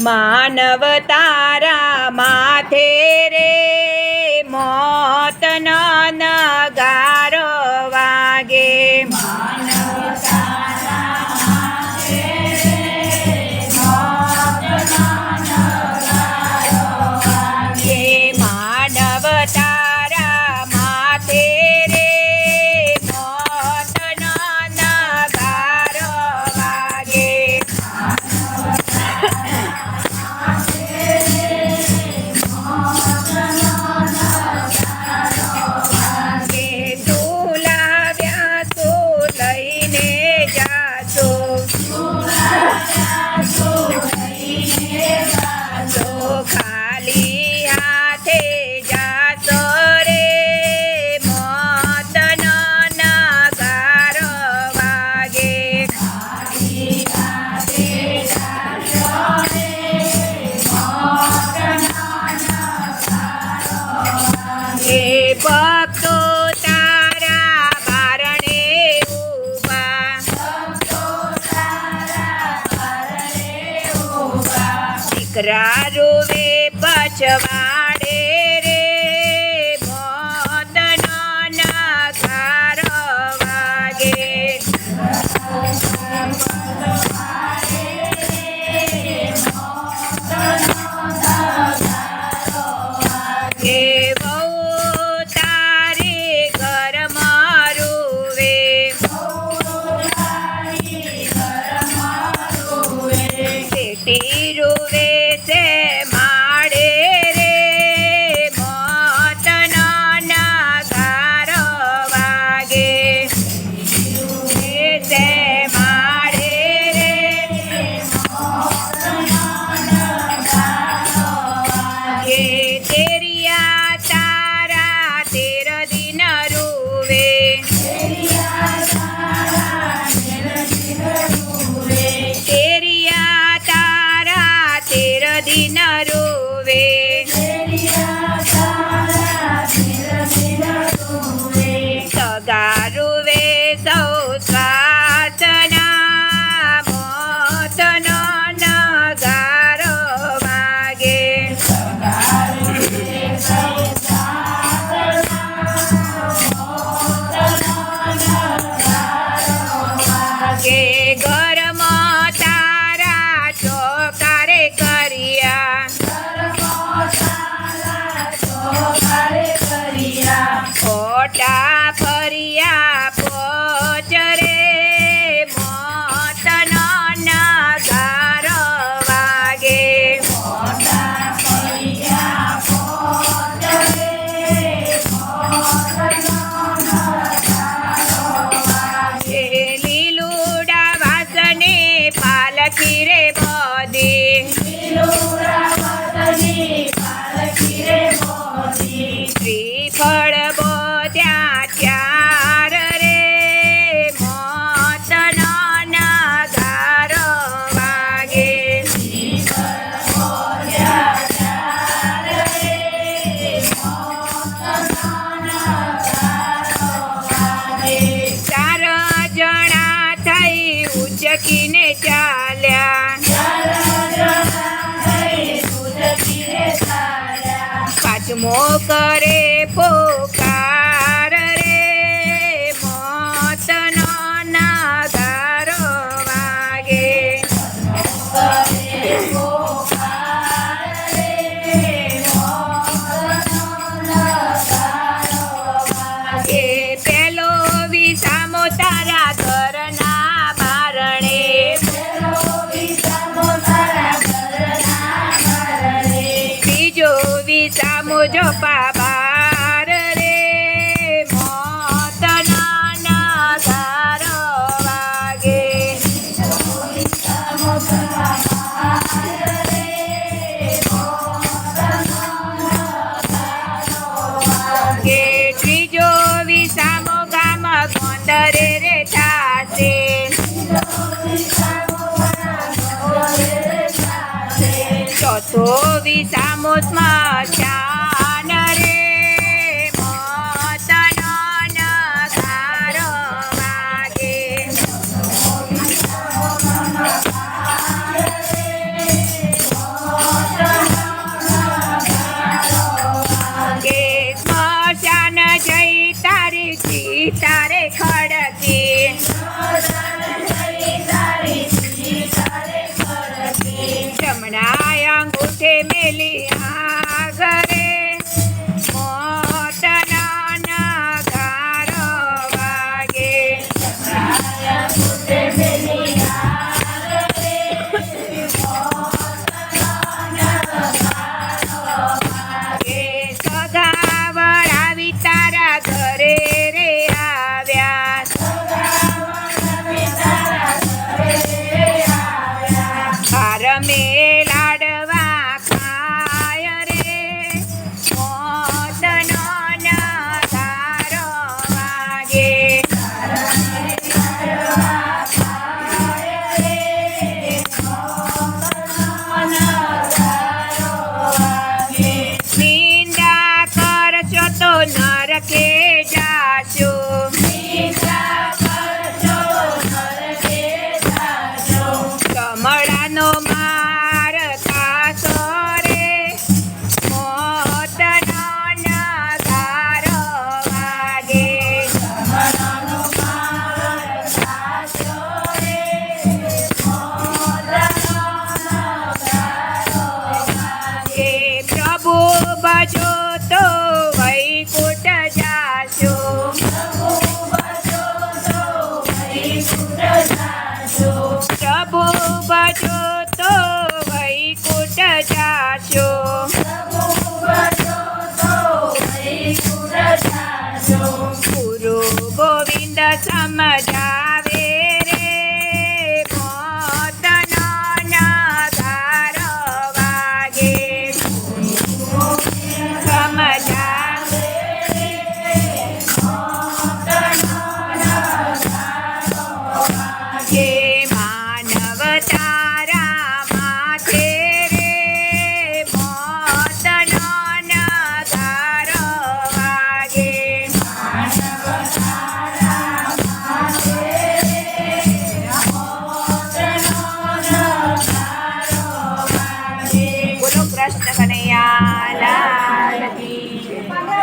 માનવ તારા માથે રે મોતનો નગારો વાગે. માનવ તારા માથે રે મોતનો નગારો વાગે. ખાલી હાથે જાતો રે મોતનો નગારો વાગે. એ ભક્તો તારા બારણે ઊભા. દીકરા રોવે પછવાડે રે મોતનો નગારો વાગે. એ બહુ તારી ઘરમાં રૂવે. શેઠી રૂવે છે માડે રે મોતનો નગારો વાગે. છે માડે રે એ તેરિયા તારા 13 દિન રૂવે. તેરિયા તારા 13 દિન રૂવે. સગા રૂવે સૌ સ્વાર્થના મોતનો નગારો વાગે. કે ઘરમાં તારા ચોકારે કર્યા. ખોટા ફર્યા પોચ રે મોતનો નગારો વાગે. એ લીલુડા વાસને પાલકી રે બોધી. શ્રીફળ બોધ્યા ત્યાર રે મોતનો નગારો વાગે. ચાર જણા થઈ ઉચકીને ચાલ્યા. પાંચમો કરે પોકાર રે મોતનો નગારો વાગે. એ પેલો વિસામો તારા ઘરના બારણે. ત્રીજો વિસામો જોપા બાર રે મોતનો નગારો વાગે. કે ત્રીજો વિસામો ગામ ગોંદરે રે થાશે. ચોથો વિસામો સ્મશાન રે મોતનો નગારો વાગે. હમણાં અંગૂઠે મેલી આ ઘરે મોતના નગારો વાગે એ સગાવડ આવી તારા ઘરે રે આવ્યા હાર મેલાડ